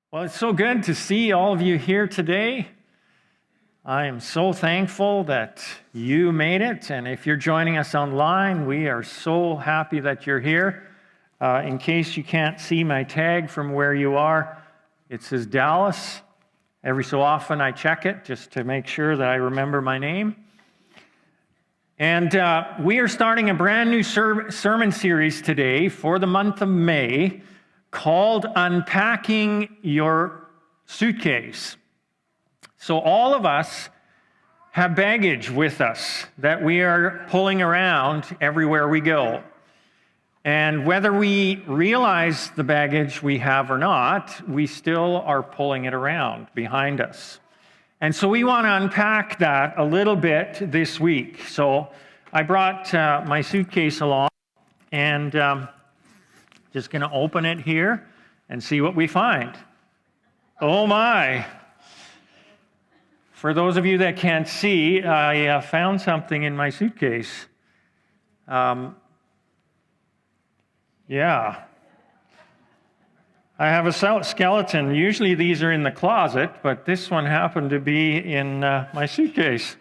Well, it's so good to see all of you here today. I am so thankful that you made it, and if you're joining us online, we are so happy that you're here. In case you can't see my tag from where you are, it says Dallas. Every so often I check it just to make sure that I remember my name. And we are starting a brand new sermon series today for the month of May called Unpacking Your Suitcase. So all of us have baggage with us that we are pulling around everywhere we go. And whether we realize the baggage we have or not, we still are pulling it around behind us. And so we want to unpack that a little bit this week. So I brought my suitcase along, and just going to open it here and see what we find. Oh my! For those of you that can't see, I found something in my suitcase. Yeah. I have a skeleton. Usually these are in the closet, but this one happened to be in my suitcase.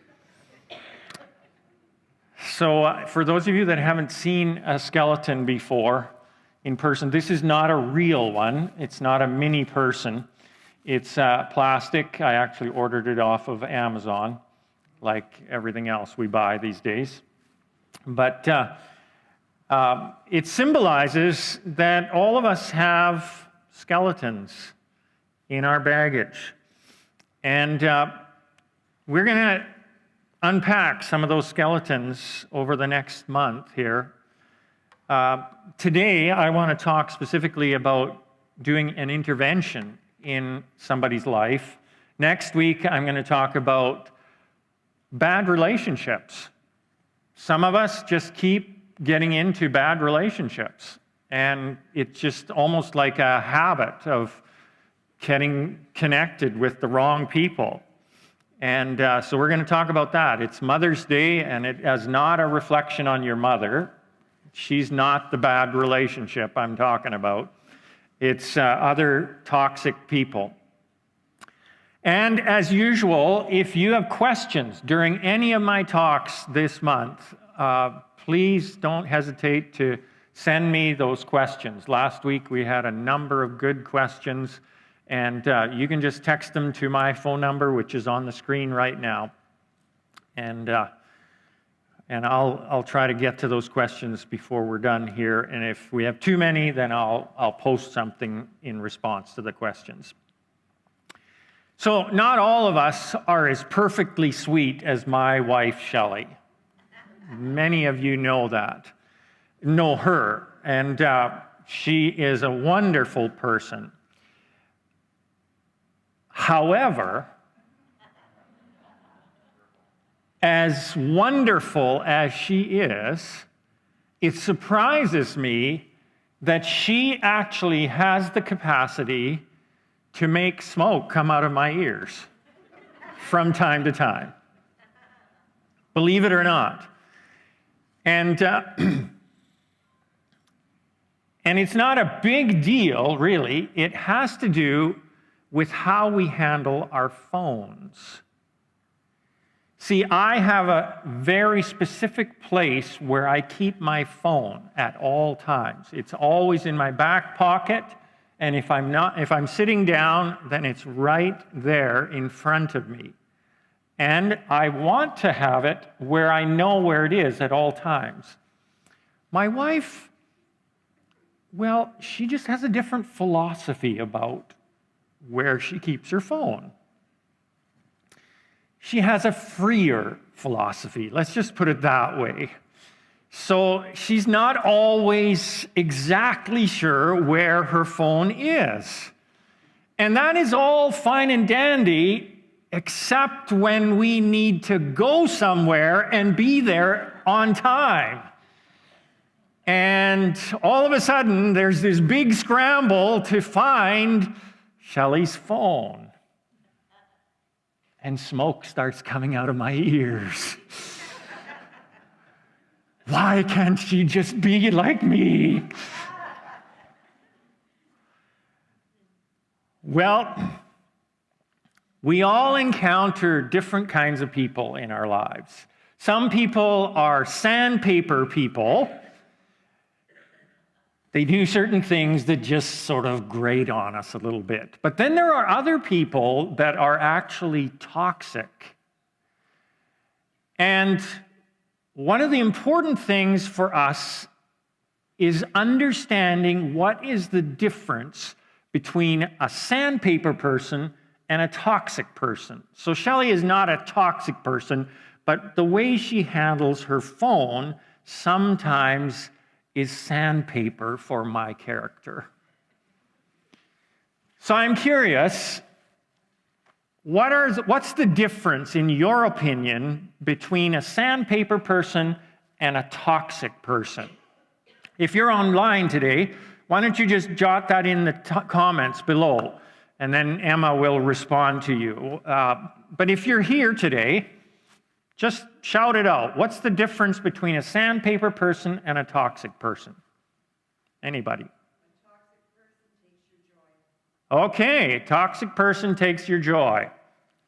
So for those of you that haven't seen a skeleton before in person, this is not a real one. It's not a mini person. It's plastic. I actually ordered it off of Amazon, like everything else we buy these days. But it symbolizes that all of us have skeletons in our baggage. And we're going to unpack some of those skeletons over the next month here. Today, I want to talk specifically about doing an intervention in somebody's life. Next week, I'm going to talk about bad relationships. Some of us just keep getting into bad relationships, and it's just almost like a habit of getting connected with the wrong people. And so we're going to talk about that. It's Mother's Day, and it is not a reflection on your mother. She's not the bad relationship I'm talking about. It's other toxic people. And as usual, if you have questions during any of my talks this month, please don't hesitate to send me those questions. Last week we had a number of good questions, and you can just text them to my phone number, which is on the screen right now. And I'll try to get to those questions before we're done here. And if we have too many, then I'll post something in response to the questions. So not all of us are as perfectly sweet as my wife, Shelley. Many of you know her. And she is a wonderful person. However, as wonderful as she is, it surprises me that she actually has the capacity to make smoke come out of my ears from time to time. Believe it or not. And it's not a big deal, really. It has to do with how we handle our phones. See, I have a very specific place where I keep my phone at all times. It's always in my back pocket, and if I'm sitting down, then it's right there in front of me. And I want to have it where I know where it is at all times. My wife, well, she just has a different philosophy about where she keeps her phone. She has a freer philosophy, let's just put it that way. So she's not always exactly sure where her phone is. And that is all fine and dandy, except when we need to go somewhere and be there on time. And all of a sudden, there's this big scramble to find Shelley's phone. And smoke starts coming out of my ears. Why can't she just be like me? Well, we all encounter different kinds of people in our lives. Some people are sandpaper people. They do certain things that just sort of grate on us a little bit. But then there are other people that are actually toxic. And one of the important things for us is understanding what is the difference between a sandpaper person and a toxic person. So Shelley is not a toxic person, but the way she handles her phone sometimes is sandpaper for my character. So I'm curious, what's the difference, in your opinion, between a sandpaper person and a toxic person? If you're online today, why don't you just jot that in the comments below, and then Emma will respond to you. But if you're here today, just shout it out. What's the difference between a sandpaper person and a toxic person? Anybody? A toxic person takes your joy. Okay, toxic person takes your joy.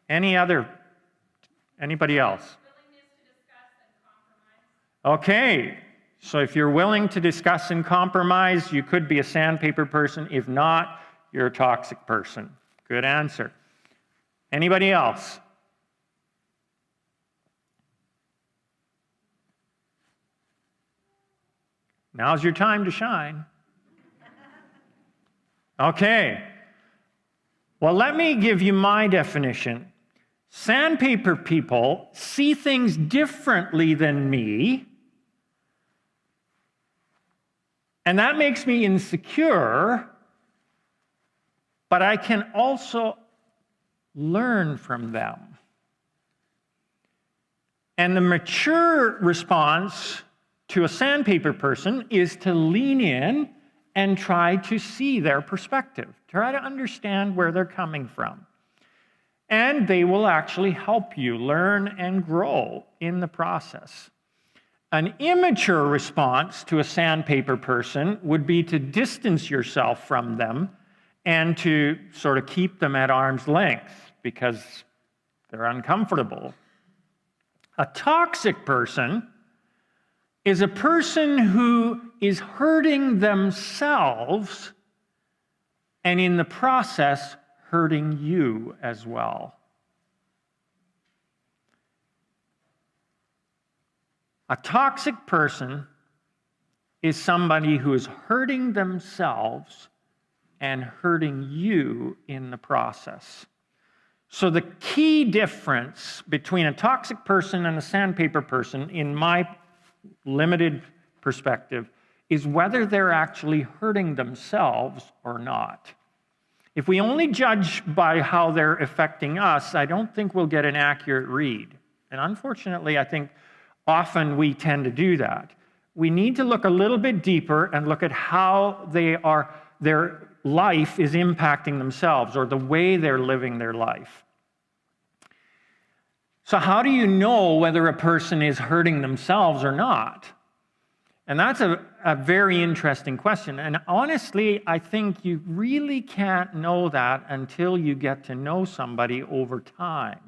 Anybody else? Willingness to discuss and compromise. Okay, so if you're willing to discuss and compromise, you could be a sandpaper person. If not, you're a toxic person. Good answer. Anybody else? Now's your time to shine. Okay. Well, let me give you my definition. Sandpaper people see things differently than me, and that makes me insecure, but I can also learn from them. And the mature response to a sandpaper person is to lean in and try to see their perspective, try to understand where they're coming from. And they will actually help you learn and grow in the process. An immature response to a sandpaper person would be to distance yourself from them and to sort of keep them at arm's length because they're uncomfortable. A toxic person is a person who is hurting themselves and in the process hurting you as well. A toxic person is somebody who is hurting themselves and hurting you in the process. So the key difference between a toxic person and a sandpaper person, in my limited perspective, is whether they're actually hurting themselves or not. If we only judge by how they're affecting us, I don't think we'll get an accurate read. And unfortunately, I think often we tend to do that. We need to look a little bit deeper and look at how their life is impacting themselves or the way they're living their life. So how do you know whether a person is hurting themselves or not? And that's a very interesting question. And honestly, I think you really can't know that until you get to know somebody over time.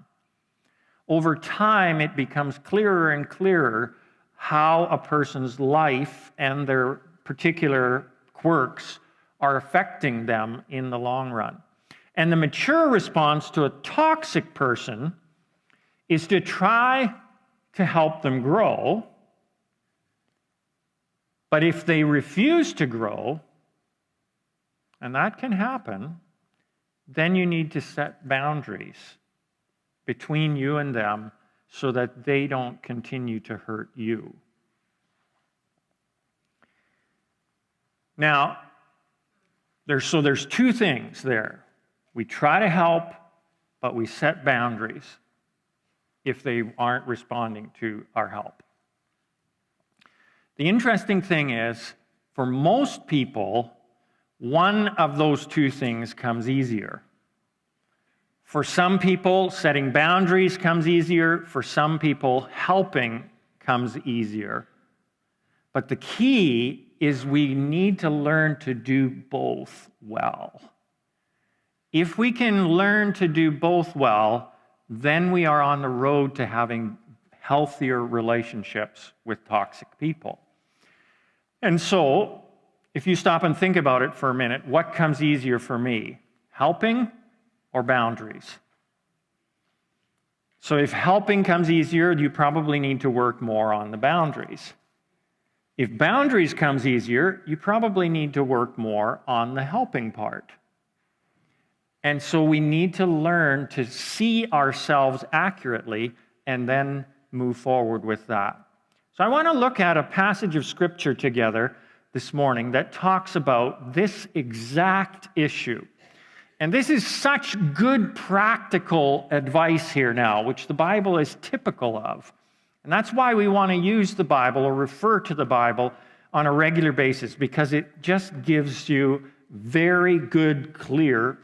Over time, it becomes clearer and clearer how a person's life and their particular quirks are affecting them in the long run. And the mature response to a toxic person is to try to help them grow. But if they refuse to grow, and that can happen, then you need to set boundaries between you and them so that they don't continue to hurt you. Now, there's two things there. We try to help, but we set boundaries if they aren't responding to our help. The interesting thing is, for most people, one of those two things comes easier. For some people, setting boundaries comes easier. For some people, helping comes easier. But the key is we need to learn to do both well. If we can learn to do both well, then we are on the road to having healthier relationships with toxic people. And so, if you stop and think about it for a minute, what comes easier for me? Helping or boundaries? So if helping comes easier, you probably need to work more on the boundaries. If boundaries comes easier, you probably need to work more on the helping part. And so we need to learn to see ourselves accurately and then move forward with that. So I want to look at a passage of Scripture together this morning that talks about this exact issue. And this is such good practical advice here now, which the Bible is typical of. And that's why we want to use the Bible or refer to the Bible on a regular basis, because it just gives you very good, clear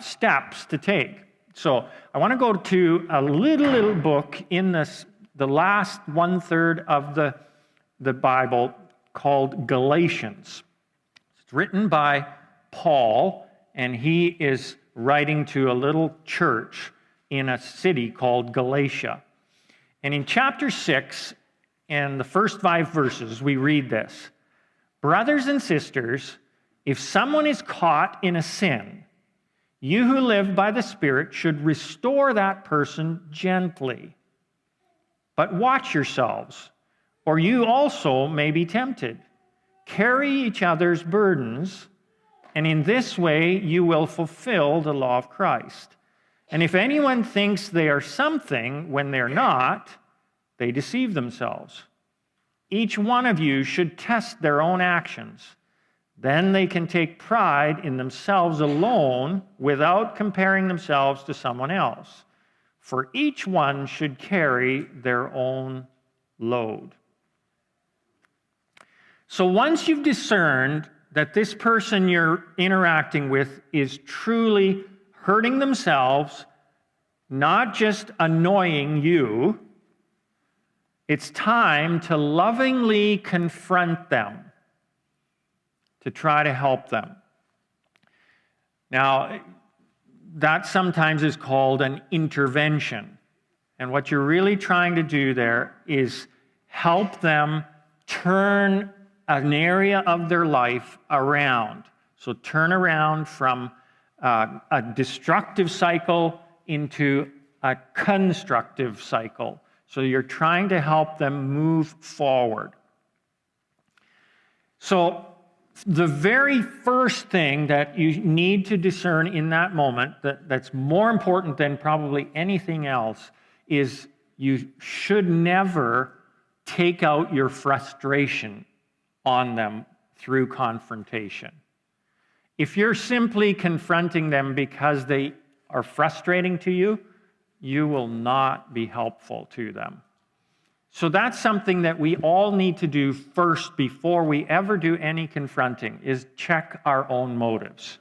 steps to take. So I want to go to a little book in the last one-third of the Bible called Galatians. It's written by Paul, and he is writing to a little church in a city called Galatia. And in chapter 6, and the first 5 verses, we read this: "Brothers and sisters, if someone is caught in a sin, you who live by the Spirit should restore that person gently. But watch yourselves, or you also may be tempted. Carry each other's burdens, and in this way you will fulfill the law of Christ. And if anyone thinks they are something when they're not, they deceive themselves. Each one of you should test their own actions. Then they can take pride in themselves alone without comparing themselves to someone else. For each one should carry their own load." So once you've discerned that this person you're interacting with is truly hurting themselves, not just annoying you, it's time to lovingly confront them, to try to help them. Now, that sometimes is called an intervention. And what you're really trying to do there is help them turn an area of their life around. So turn around from a destructive cycle into a constructive cycle. So you're trying to help them move forward. So the very first thing that you need to discern in that moment, that's more important than probably anything else, is you should never take out your frustration on them through confrontation. If you're simply confronting them because they are frustrating to you, you will not be helpful to them. So that's something that we all need to do first before we ever do any confronting, is check our own motives.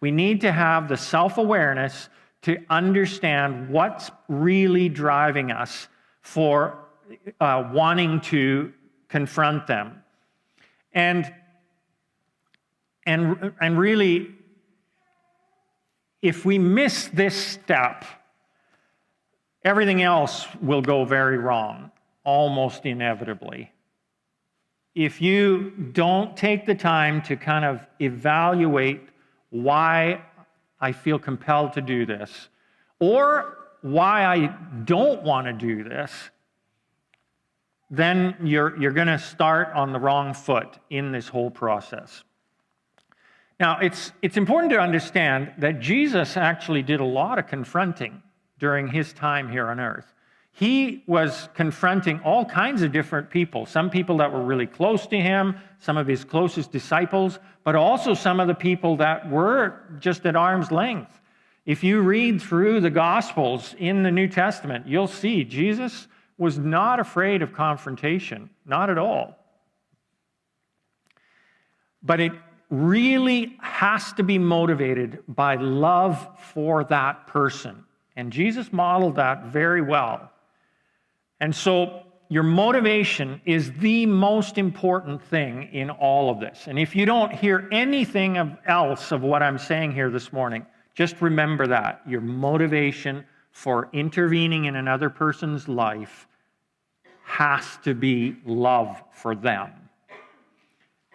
We need to have the self-awareness to understand what's really driving us for wanting to confront them. And really, if we miss this step, everything else will go very wrong, almost inevitably. If you don't take the time to kind of evaluate why I feel compelled to do this, or why I don't want to do this, then you're going to start on the wrong foot in this whole process. Now, it's important to understand that Jesus actually did a lot of confronting during his time here on earth. He was confronting all kinds of different people, some people that were really close to him, some of his closest disciples, but also some of the people that were just at arm's length. If you read through the Gospels in the New Testament, you'll see Jesus was not afraid of confrontation, not at all. But it really has to be motivated by love for that person. And Jesus modeled that very well. And so your motivation is the most important thing in all of this. And if you don't hear anything else of what I'm saying here this morning, just remember that. Your motivation for intervening in another person's life has to be love for them.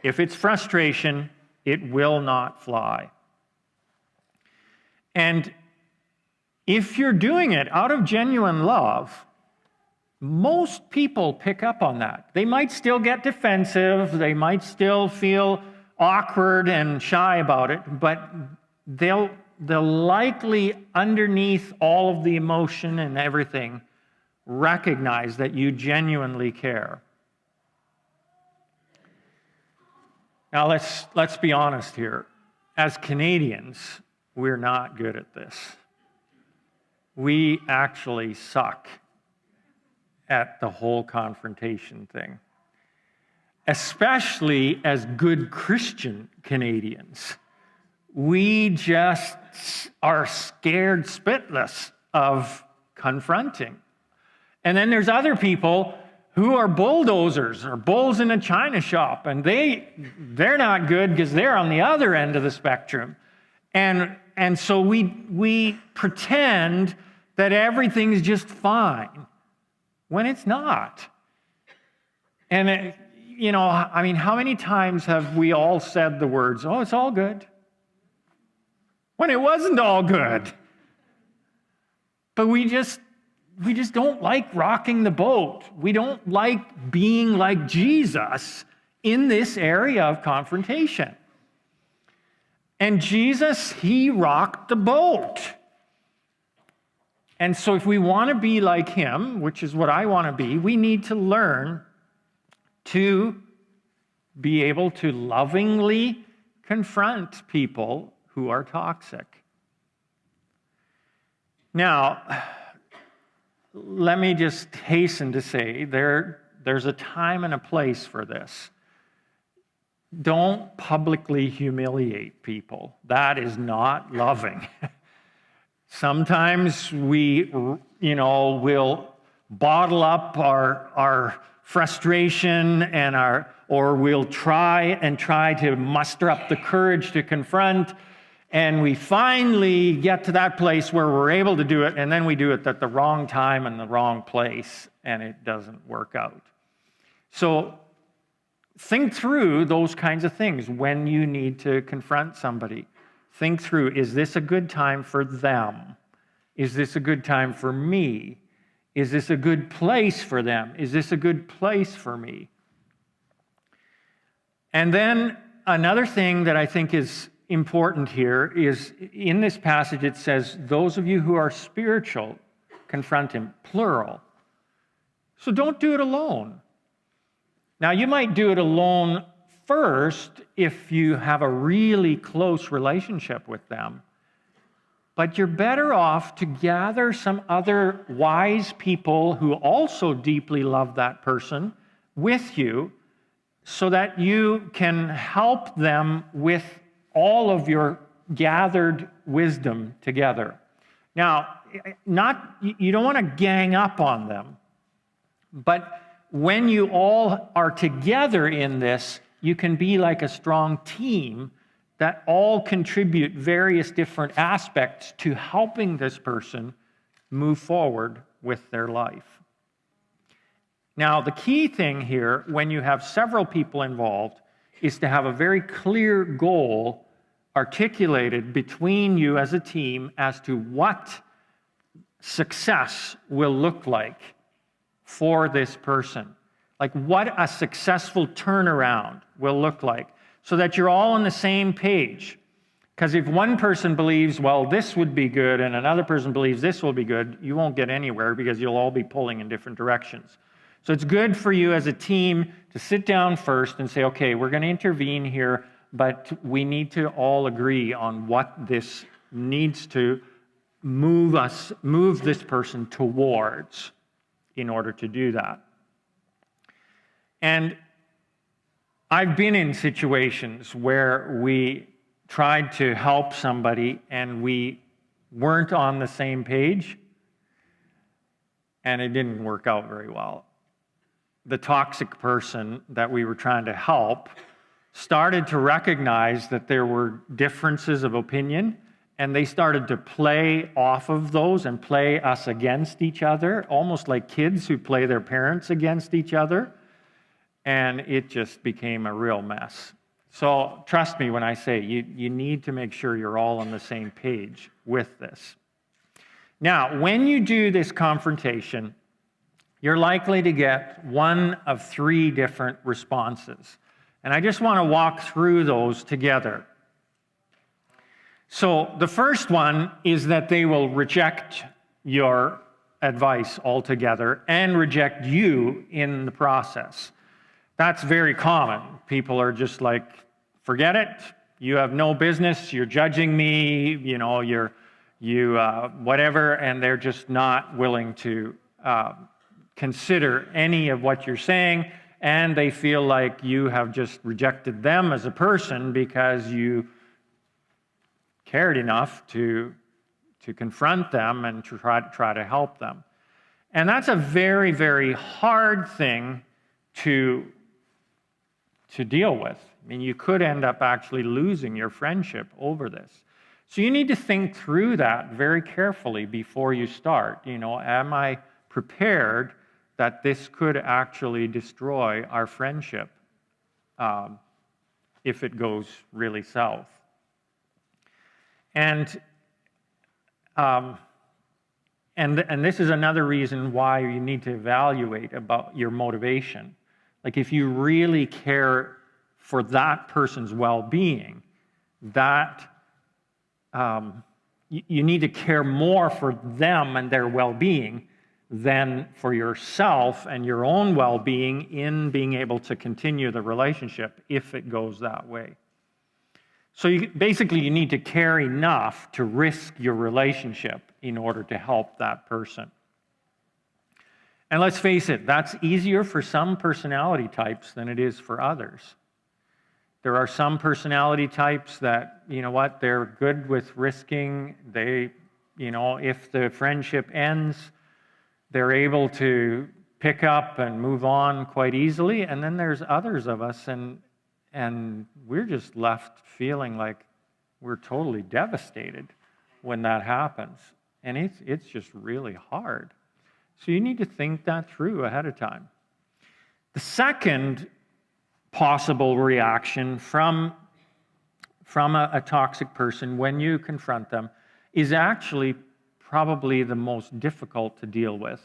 If it's frustration, it will not fly. And if you're doing it out of genuine love, most people pick up on that. They might still get defensive, they might still feel awkward and shy about it, but they'll likely, underneath all of the emotion and everything, recognize that you genuinely care. Now let's be honest here. As Canadians, we're not good at this. We actually suck at the whole confrontation thing, especially as good Christian Canadians. We just are scared spitless of confronting. And then there's other people who are bulldozers or bulls in a china shop, and they're not good because they're on the other end of the spectrum. And so we pretend that everything's just fine when it's not. And, how many times have we all said the words, "Oh, it's all good," when it wasn't all good? But we just don't like rocking the boat. We don't like being like Jesus in this area of confrontation. And Jesus, he rocked the boat. And so if we want to be like him, which is what I want to be, we need to learn to be able to lovingly confront people who are toxic. Now, let me just hasten to say there's a time and a place for this. Don't publicly humiliate people. That is not loving. Sometimes we, will bottle up our frustration or we'll try to muster up the courage to confront, and we finally get to that place where we're able to do it, and then we do it at the wrong time and the wrong place, and it doesn't work out. So think through those kinds of things when you need to confront somebody. Think through, is this a good time for them? Is this a good time for me? Is this a good place for them? Is this a good place for me? And then another thing that I think is important here is in this passage it says, those of you who are spiritual, confront him, plural. So don't do it alone. Now you might do it alone first if you have a really close relationship with them, but you're better off to gather some other wise people who also deeply love that person with you so that you can help them with all of your gathered wisdom together. Now, you don't want to gang up on them, but when you all are together in this, you can be like a strong team that all contribute various different aspects to helping this person move forward with their life. Now, the key thing here, when you have several people involved, is to have a very clear goal articulated between you as a team as to what success will look like for this person. Like what a successful turnaround will look like, so that you're all on the same page. Because if one person believes, well, this would be good, and another person believes this will be good, you won't get anywhere because you'll all be pulling in different directions. So it's good for you as a team to sit down first and say, okay, we're going to intervene here, but we need to all agree on what this needs to move this person towards in order to do that. And I've been in situations where we tried to help somebody and we weren't on the same page, and it didn't work out very well. the toxic person that we were trying to help started to recognize that there were differences of opinion, and they started to play off of those and play us against each other, almost like kids who play their parents against each other, and it just became a real mess. So trust me when I say you need to make sure you're all on the same page with this. Now, when you do this confrontation, you're likely to get one of three different responses. And I just want to walk through those together. So the first one is that they will reject your advice altogether and reject you in the process. That's very common. People are just like, forget it. You have no business. You're judging me. You know, whatever, and they're just not willing to consider any of what you're saying, and they feel like you have just rejected them as a person because you cared enough to confront them and to try to help them. And that's a very, very hard thing to deal with. I mean, you could end up actually losing your friendship over this. So you need to think through that very carefully before you start. You know, am I prepared that this could actually destroy our friendship if it goes really south? And this is another reason why you need to evaluate about your motivation. Like, if you really care for that person's well-being, that you need to care more for them and their well-being than for yourself and your own well-being in being able to continue the relationship if it goes that way. So basically, you need to care enough to risk your relationship in order to help that person. And let's face it, that's easier for some personality types than it is for others. There are some personality types that, you know what, they're good with risking. They, you know, if the friendship ends, they're able to pick up and move on quite easily. And then there's others of us, and we're just left feeling like we're totally devastated when that happens. And it's just really hard. So you need to think that through ahead of time. The second possible reaction from a toxic person when you confront them is actually probably the most difficult to deal with.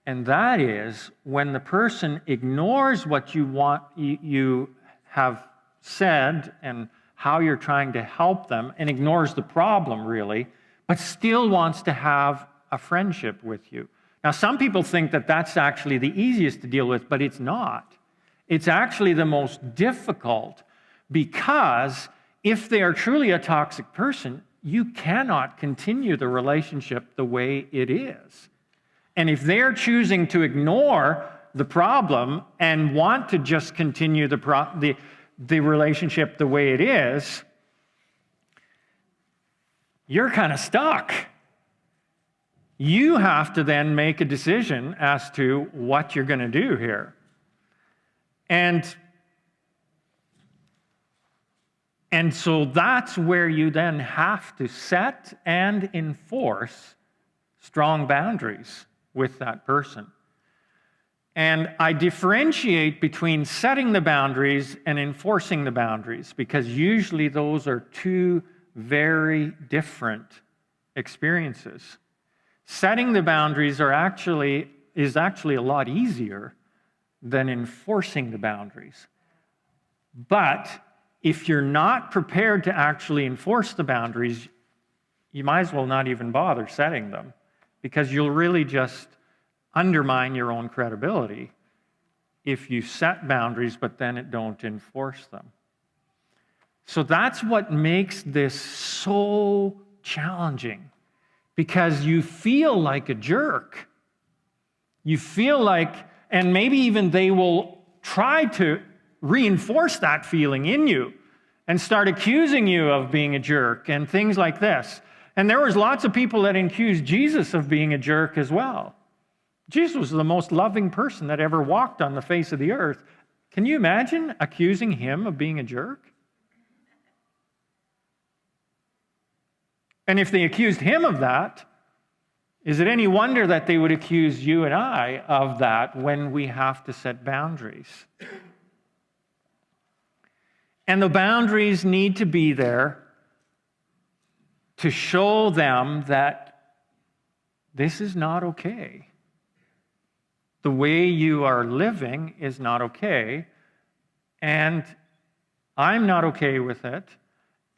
And that is when the person ignores what you have said and how you're trying to help them, and ignores the problem really, but still wants to have a friendship with you. Now, some people think that that's actually the easiest to deal with, but it's not. It's actually the most difficult, because if they are truly a toxic person, you cannot continue the relationship the way it is. And if they're choosing to ignore the problem and want to just continue the relationship the way it is, you're kind of stuck. You have to then make a decision as to what you're going to do here. And so that's where you then have to set and enforce strong boundaries with that person. And I differentiate between setting the boundaries and enforcing the boundaries, because usually those are two very different experiences. Setting the boundaries is actually a lot easier than enforcing the boundaries. But if you're not prepared to actually enforce the boundaries, you might as well not even bother setting them, because you'll really just undermine your own credibility if you set boundaries but then don't enforce them. So that's what makes this so challenging, because you feel like a jerk. You feel like, and maybe even they will try to reinforce that feeling in you and start accusing you of being a jerk and things like this. And there was lots of people that accused Jesus of being a jerk as well. Jesus was the most loving person that ever walked on the face of the earth. Can you imagine accusing him of being a jerk? And if they accused him of that, is it any wonder that they would accuse you and I of that when we have to set boundaries? And the boundaries need to be there to show them that this is not okay. The way you are living is not okay, and I'm not okay with it,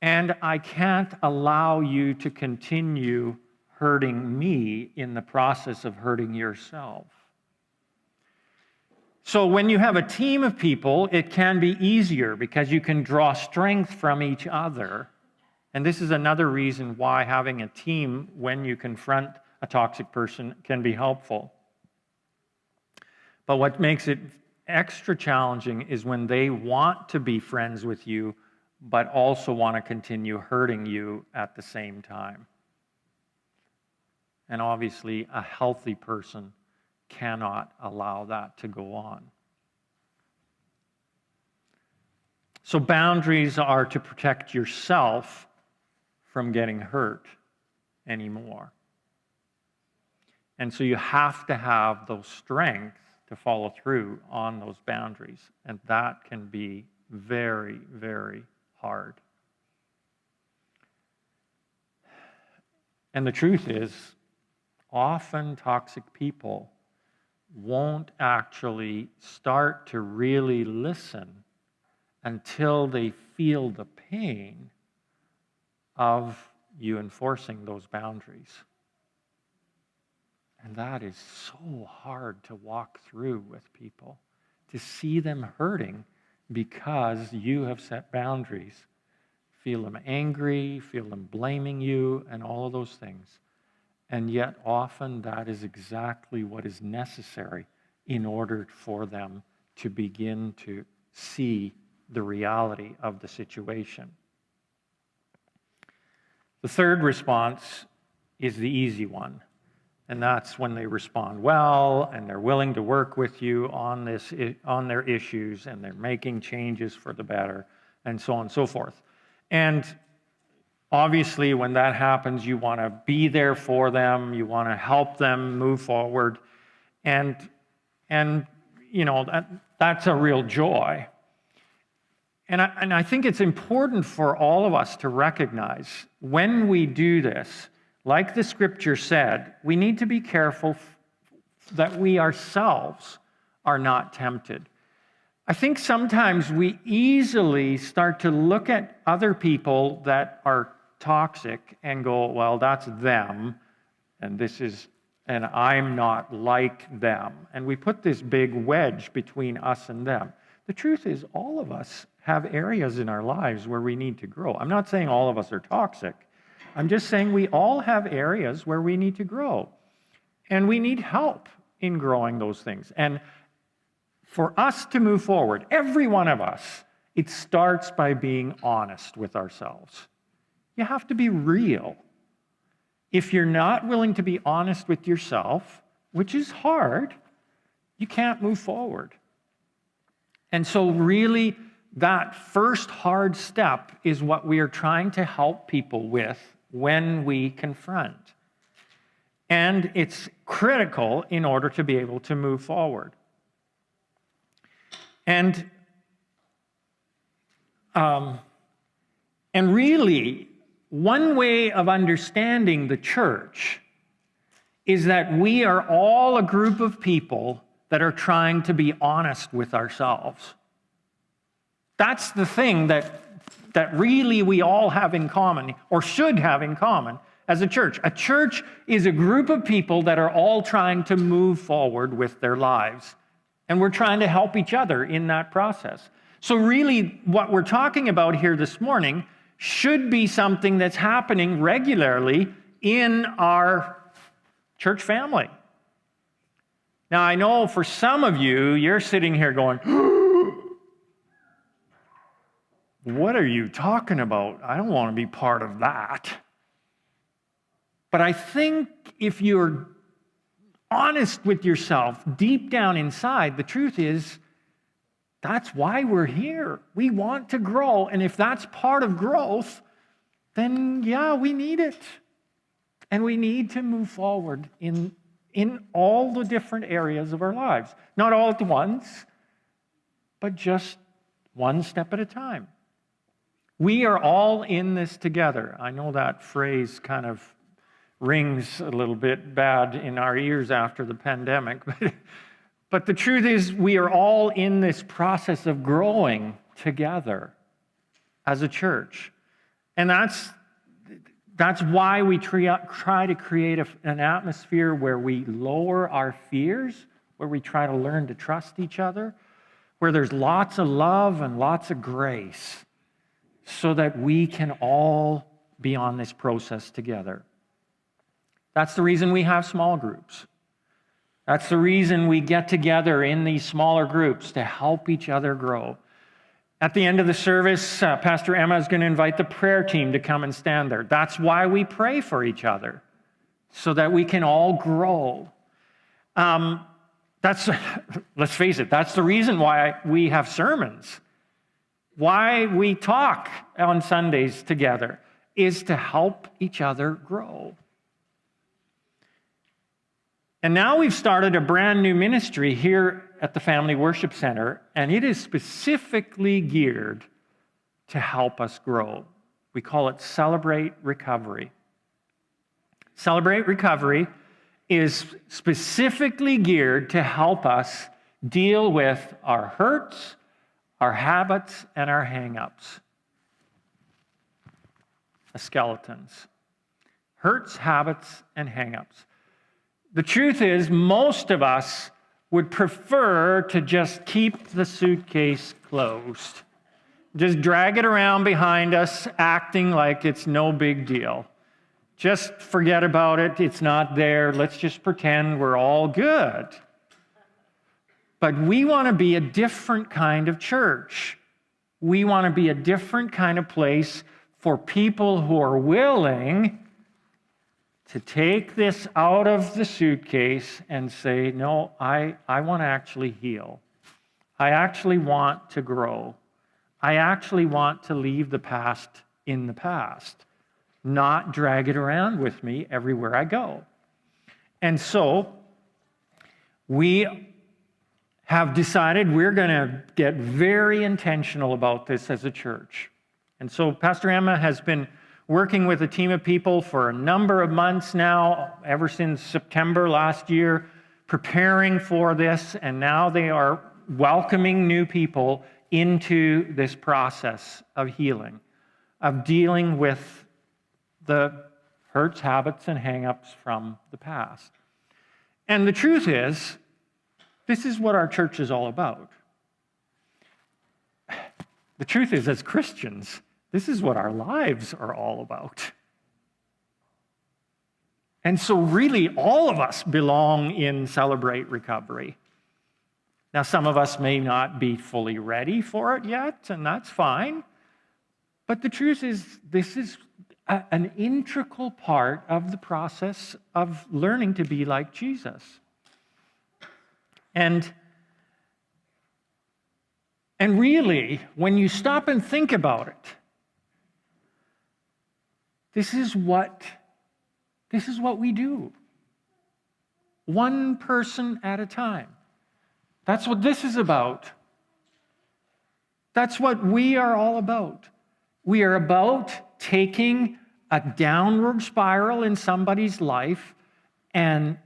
and I can't allow you to continue hurting me in the process of hurting yourself. So when you have a team of people, it can be easier because you can draw strength from each other. And this is another reason why having a team when you confront a toxic person can be helpful. But what makes it extra challenging is when they want to be friends with you, but also want to continue hurting you at the same time. And obviously, a healthy person cannot allow that to go on. So boundaries are to protect yourself from getting hurt anymore. And so you have to have those strengths to follow through on those boundaries. And that can be very, very hard. And the truth is, often toxic people won't actually start to really listen until they feel the pain of you enforcing those boundaries. And that is so hard to walk through with people, to see them hurting because you have set boundaries. Feel them angry, feel them blaming you, and all of those things. And yet often that is exactly what is necessary in order for them to begin to see the reality of the situation. The third response is the easy one. And that's when they respond well and they're willing to work with you on their issues and they're making changes for the better and so on and so forth. And obviously when that happens, you want to be there for them, you want to help them move forward. And you know, that's a real joy. And I think it's important for all of us to recognize when we do this, like the scripture said, we need to be careful that we ourselves are not tempted. I think sometimes we easily start to look at other people that are toxic and go, well, that's them, and I'm not like them. And we put this big wedge between us and them. The truth is, all of us have areas in our lives where we need to grow. I'm not saying all of us are toxic. I'm just saying we all have areas where we need to grow. And we need help in growing those things. And for us to move forward, every one of us, it starts by being honest with ourselves. You have to be real. If you're not willing to be honest with yourself, which is hard, you can't move forward. And so really, that first hard step is what we are trying to help people with when we confront. And it's critical in order to be able to move forward. And really, one way of understanding the church is that we are all a group of people that are trying to be honest with ourselves. That's the thing that really we all have in common, or should have in common as a church. A church is a group of people that are all trying to move forward with their lives. And we're trying to help each other in that process. So really, what we're talking about here this morning should be something that's happening regularly in our church family. Now, I know for some of you, you're sitting here going, what are you talking about? I don't want to be part of that. But I think if you're honest with yourself, deep down inside, the truth is, that's why we're here. We want to grow. And if that's part of growth, then yeah, we need it. And we need to move forward in all the different areas of our lives. Not all at once, but just one step at a time. We are all in this together. I know that phrase kind of rings a little bit bad in our ears after the pandemic, but the truth is we are all in this process of growing together as a church. And that's why we try to create an atmosphere where we lower our fears, where we try to learn to trust each other, where there's lots of love and lots of grace, so that we can all be on this process together. That's the reason we have small groups. That's the reason we get together in these smaller groups to help each other grow. At the end of the service, Pastor Emma is going to invite the prayer team to come and stand there. That's why we pray for each other, so that we can all grow. Let's face it, that's the reason why we have sermons. Why we talk on Sundays together is to help each other grow. And now we've started a brand new ministry here at the Family Worship Center, and it is specifically geared to help us grow. We call it Celebrate Recovery. Celebrate Recovery is specifically geared to help us deal with our hurts, our habits, and our hang-ups. The skeletons. Hurts, habits, and hang-ups. The truth is, most of us would prefer to just keep the suitcase closed. Just drag it around behind us, acting like it's no big deal. Just forget about it. It's not there. Let's just pretend we're all good. But we want to be a different kind of church. We want to be a different kind of place for people who are willing to take this out of the suitcase and say, no, I want to actually heal. I actually want to grow. I actually want to leave the past in the past, not drag it around with me everywhere I go. And so we have decided we're going to get very intentional about this as a church. And so Pastor Emma has been working with a team of people for a number of months now, ever since September last year, preparing for this, and now they are welcoming new people into this process of healing, of dealing with the hurts, habits, and hang-ups from the past. And the truth is, this is what our church is all about. The truth is, as Christians, this is what our lives are all about. And so really, all of us belong in Celebrate Recovery. Now, some of us may not be fully ready for it yet, and that's fine. But the truth is, this is an integral part of the process of learning to be like Jesus. And really, when you stop and think about it, this is what we do. One person at a time. That's what this is about. That's what we are all about. We are about taking a downward spiral in somebody's life and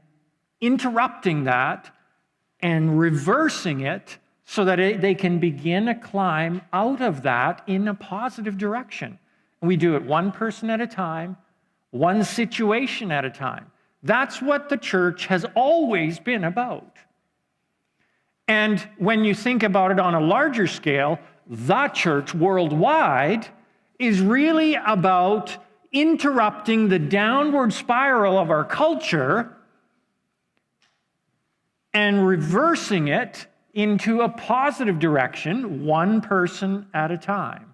interrupting that and reversing it so that they can begin a climb out of that in a positive direction. We do it one person at a time, one situation at a time. That's what the church has always been about. And when you think about it on a larger scale, the church worldwide is really about interrupting the downward spiral of our culture and reversing it into a positive direction, one person at a time.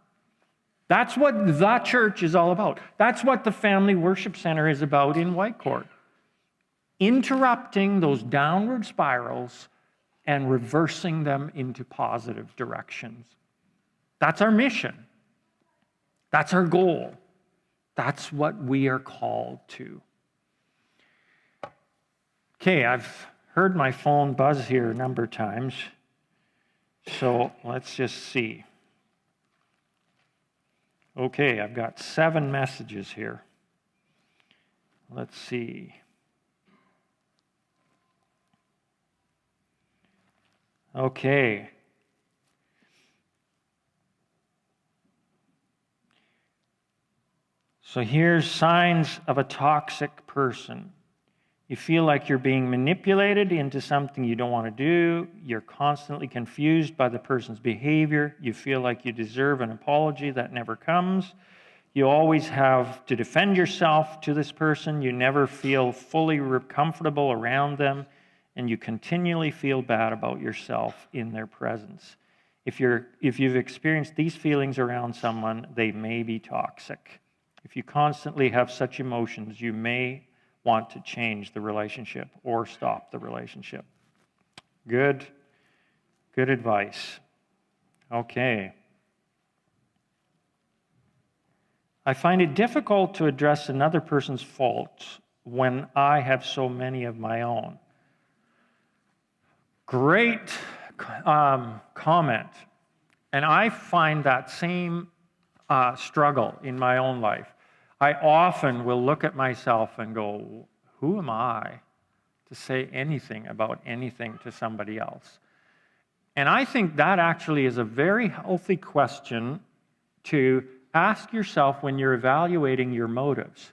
That's what the church is all about. That's what the Family Worship Center is about in Whitecourt. interrupting those downward spirals and reversing them into positive directions. That's our mission. That's our goal. That's what we are called to. Okay, I've heard my phone buzz here a number of times, so let's just see. Okay, I've got 7 messages here. Let's see. Okay. So here's signs of a toxic person. You feel like you're being manipulated into something you don't want to do. You're constantly confused by the person's behavior. You feel like you deserve an apology that never comes. You always have to defend yourself to this person. You never feel fully comfortable around them, and you continually feel bad about yourself in their presence. If you've experienced these feelings around someone, they may be toxic. If you constantly have such emotions, you may want to change the relationship or stop the relationship. Good advice. Okay. I find it difficult to address another person's faults when I have so many of my own. Great comment. And I find that same struggle in my own life. I often will look at myself and go, who am I to say anything about anything to somebody else? And I think that actually is a very healthy question to ask yourself when you're evaluating your motives.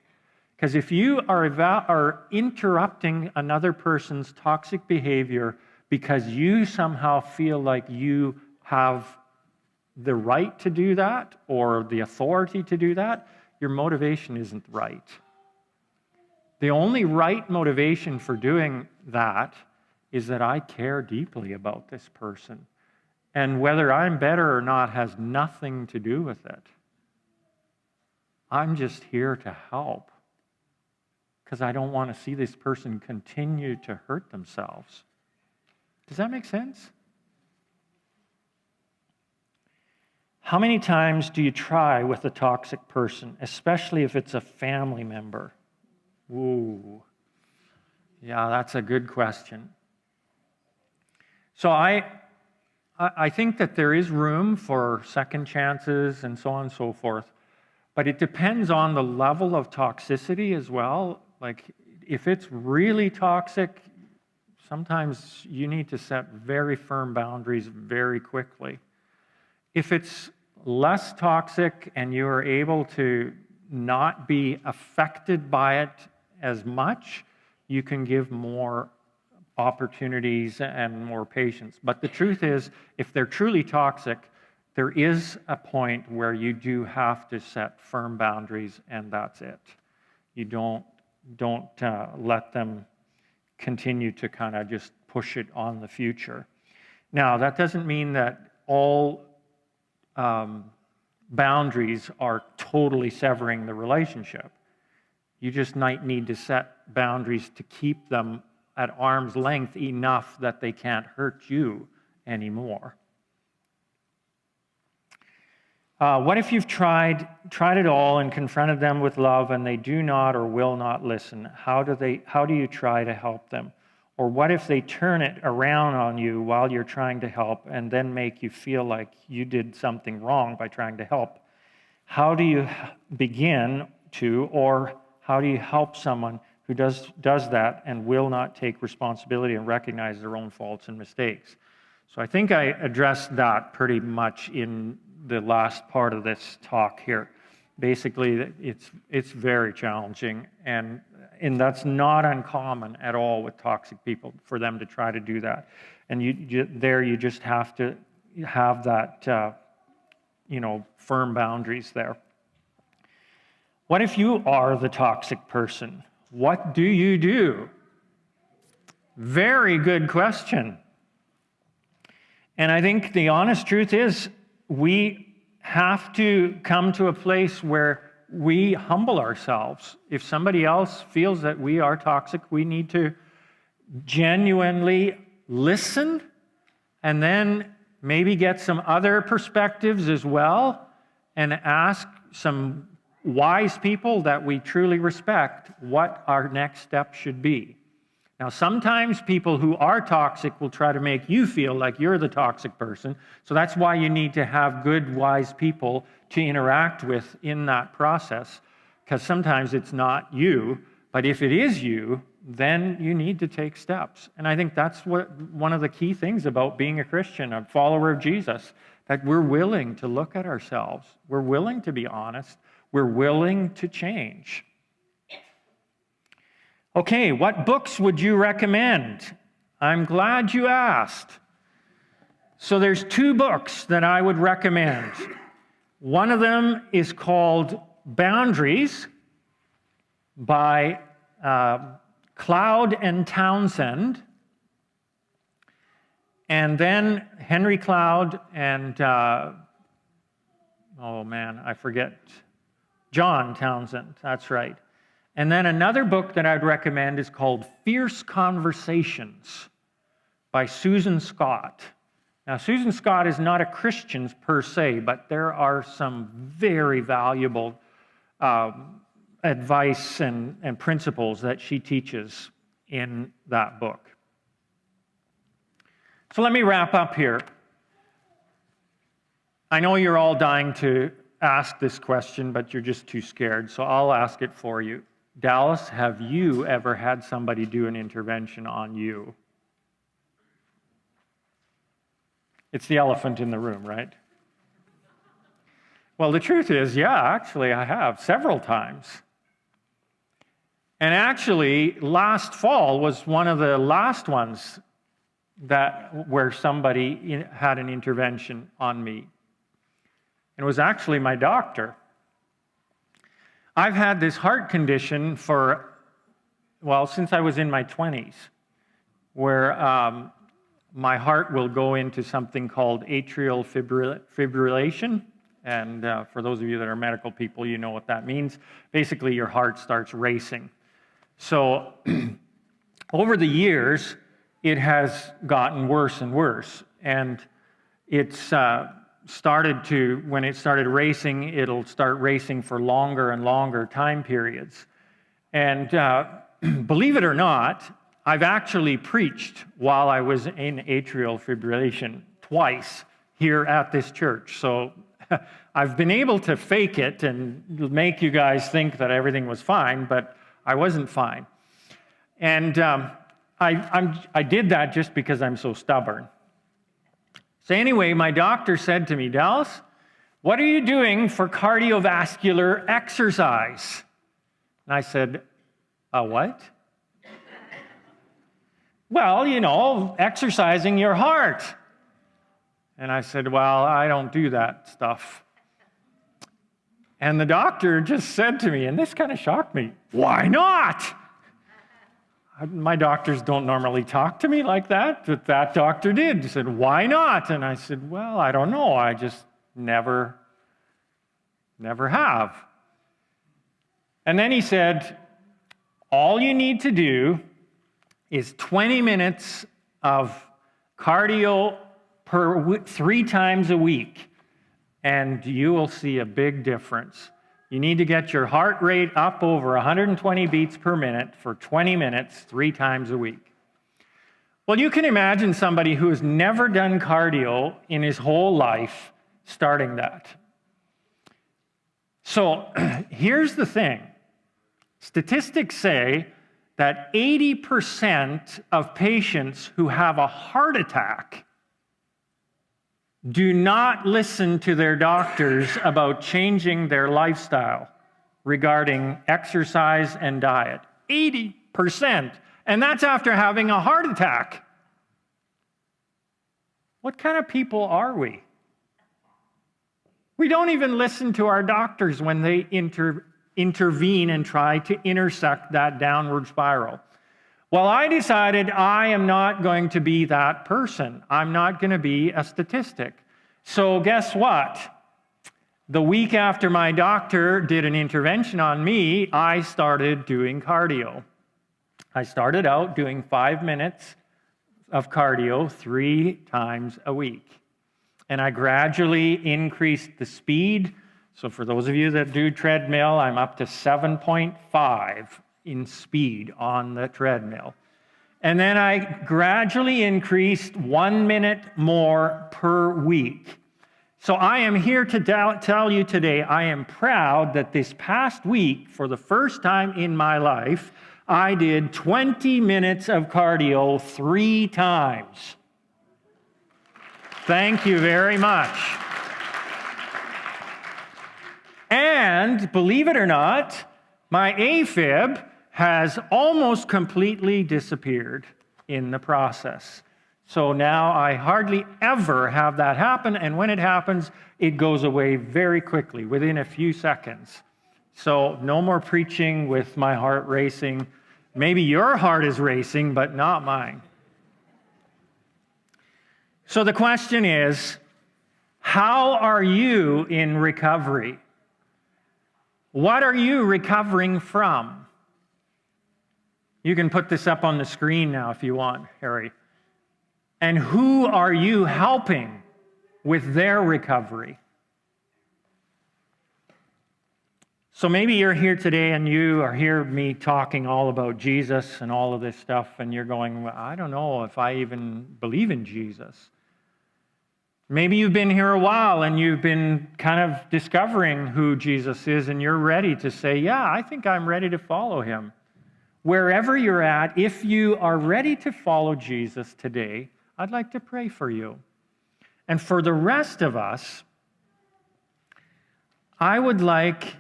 Because if you are interrupting another person's toxic behavior because you somehow feel like you have the right to do that or the authority to do that, your motivation isn't right. The only right motivation for doing that is that I care deeply about this person. And whether I'm better or not has nothing to do with it. I'm just here to help because I don't want to see this person continue to hurt themselves. Does that make sense? How many times do you try with a toxic person, especially if it's a family member? Ooh. Yeah, that's a good question. So I think that there is room for second chances and so on and so forth, but it depends on the level of toxicity as well. Like, if it's really toxic, sometimes you need to set very firm boundaries very quickly. If it's less toxic and you are able to not be affected by it as much, you can give more opportunities and more patience. But the truth is, if they're truly toxic, there is a point where you do have to set firm boundaries, and that's it. You don't let them continue to kind of just push it on the future. Now, that doesn't mean that all boundaries are totally severing the relationship. You just might need to set boundaries to keep them at arm's length enough that they can't hurt you anymore. What if you've tried it all and confronted them with love and they do not or will not listen? How do you try to help them? Or what if they turn it around on you while you're trying to help and then make you feel like you did something wrong by trying to help? How do you begin to, or how do you help someone who does that and will not take responsibility and recognize their own faults and mistakes? So I think I addressed that pretty much in the last part of this talk here. Basically, it's very challenging, and that's not uncommon at all with toxic people for them to try to do that. And you just have to have that firm boundaries there. What if you are the toxic person? What do you do? Very good question. And I think the honest truth is we have to come to a place where we humble ourselves. If somebody else feels that we are toxic, we need to genuinely listen and then maybe get some other perspectives as well and ask some wise people that we truly respect what our next step should be. Now, sometimes people who are toxic will try to make you feel like you're the toxic person, so that's why you need to have good, wise people to interact with in that process, because sometimes it's not you, but if it is you, then you need to take steps. And I think that's one of the key things about being a Christian, a follower of Jesus, that we're willing to look at ourselves. We're willing to be honest. We're willing to change. Okay, what books would you recommend? I'm glad you asked. So there's 2 books that I would recommend. One of them is called Boundaries by Cloud and Townsend. And then Henry Cloud and, John Townsend, that's right. And then another book that I'd recommend is called Fierce Conversations by Susan Scott. Now, Susan Scott is not a Christian per se, but there are some very valuable advice and principles that she teaches in that book. So let me wrap up here. I know you're all dying to ask this question, but you're just too scared, so I'll ask it for you. Dallas, have you ever had somebody do an intervention on you? It's the elephant in the room, right? Well, the truth is, yeah, actually I have several times. And actually, last fall was one of the last ones where somebody had an intervention on me. It was actually my doctor. I've had this heart condition since I was in my 20s, where my heart will go into something called atrial fibrillation. And for those of you that are medical people, you know what that means. Basically, your heart starts racing. So over the years, it has gotten worse and worse. And it's when it started racing, it'll start racing for longer and longer time periods. And believe it or not, I've actually preached while I was in atrial fibrillation twice here at this church. So I've been able to fake it and make you guys think that everything was fine, but I wasn't fine. And I did that just because I'm so stubborn. So anyway, my doctor said to me, Dallas, what are you doing for cardiovascular exercise? And I said, what? Well, exercising your heart. And I said, well, I don't do that stuff. And the doctor just said to me, and this kind of shocked me, why not? My doctors don't normally talk to me like that, but that doctor did. He said, why not? And I said, well, I don't know. I just never have. And then he said, all you need to do is 20 minutes of cardio 3 times a week, and you will see a big difference. You need to get your heart rate up over 120 beats per minute for 20 minutes, 3 times a week. Well, you can imagine somebody who has never done cardio in his whole life starting that. So here's the thing. Statistics say that 80% of patients who have a heart attack do not listen to their doctors about changing their lifestyle regarding exercise and diet. 80%. And that's after having a heart attack. What kind of people are we? We don't even listen to our doctors when they intervene and try to intersect that downward spiral. Well, I decided I am not going to be that person. I'm not going to be a statistic. So guess what? The week after my doctor did an intervention on me, I started doing cardio. I started out doing 5 minutes of cardio 3 times a week. And I gradually increased the speed. So for those of you that do treadmill, I'm up to 7.5 in speed on the treadmill. And then I gradually increased 1 minute more per week. So I am here to tell you today, I am proud that this past week, for the first time in my life, I did 20 minutes of cardio 3 times. Thank you very much. And believe it or not, my AFib has almost completely disappeared in the process. So now I hardly ever have that happen, and when it happens, it goes away very quickly, within a few seconds. So no more preaching with my heart racing. Maybe your heart is racing, but not mine. So the question is, how are you in recovery? What are you recovering from? You can put this up on the screen now if you want, Harry. And who are you helping with their recovery? So maybe you're here today and you are hearing me talking all about Jesus and all of this stuff, and you're going, well, I don't know if I even believe in Jesus. Maybe you've been here a while and you've been kind of discovering who Jesus is, and you're ready to say, yeah, I think I'm ready to follow him. Wherever you're at, if you are ready to follow Jesus today, I'd like to pray for you. And for the rest of us, I would like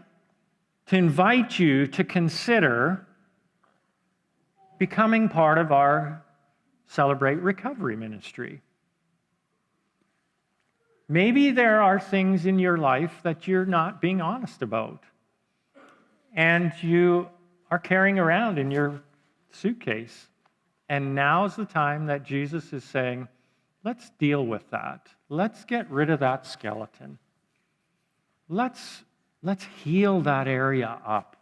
to invite you to consider becoming part of our Celebrate Recovery ministry. Maybe there are things in your life that you're not being honest about, and you are carrying around in your suitcase. And now's the time that Jesus is saying, let's deal with that. Let's get rid of that skeleton. Let's heal that area up.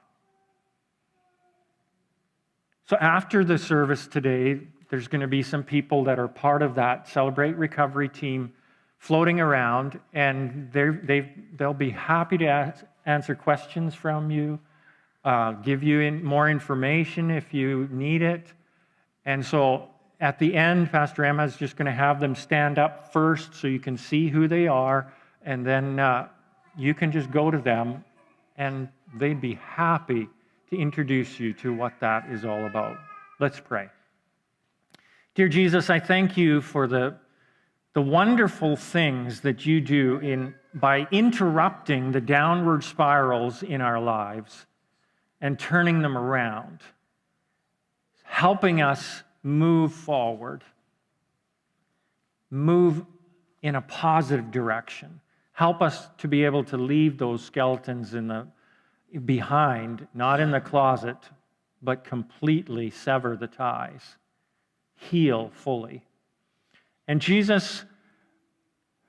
So after the service today, there's going to be some people that are part of that Celebrate Recovery team floating around, and they'll be happy to answer questions from you, give you more information if you need it. And so at the end, Pastor Emma is just going to have them stand up first so you can see who they are, and then you can just go to them, and they'd be happy to introduce you to what that is all about. Let's pray. Dear Jesus, I thank you for the wonderful things that you do by interrupting the downward spirals in our lives and turning them around, helping us move forward, move in a positive direction. Help us to be able to leave those skeletons behind, not in the closet, but completely sever the ties, heal fully. And Jesus,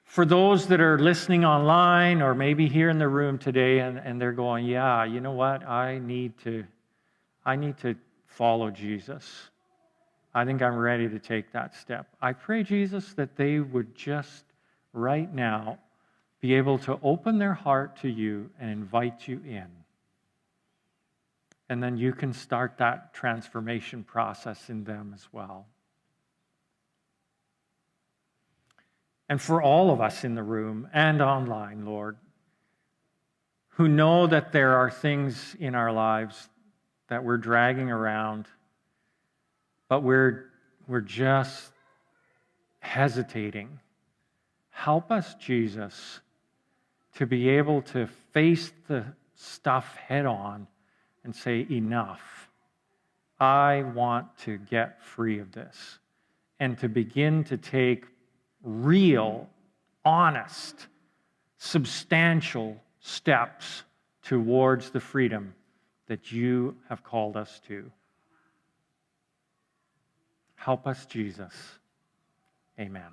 for those that are listening online or maybe here in the room today and they're going, yeah, you know what, I need to follow Jesus. I think I'm ready to take that step. I pray, Jesus, that they would just right now be able to open their heart to you and invite you in. And then you can start that transformation process in them as well. And for all of us in the room and online, Lord, who know that there are things in our lives that we're dragging around, but we're just hesitating. Help us, Jesus, to be able to face the stuff head on and say, enough. I want to get free of this. And to begin to take real, honest, substantial steps towards the freedom that you have called us to. Help us, Jesus. Amen.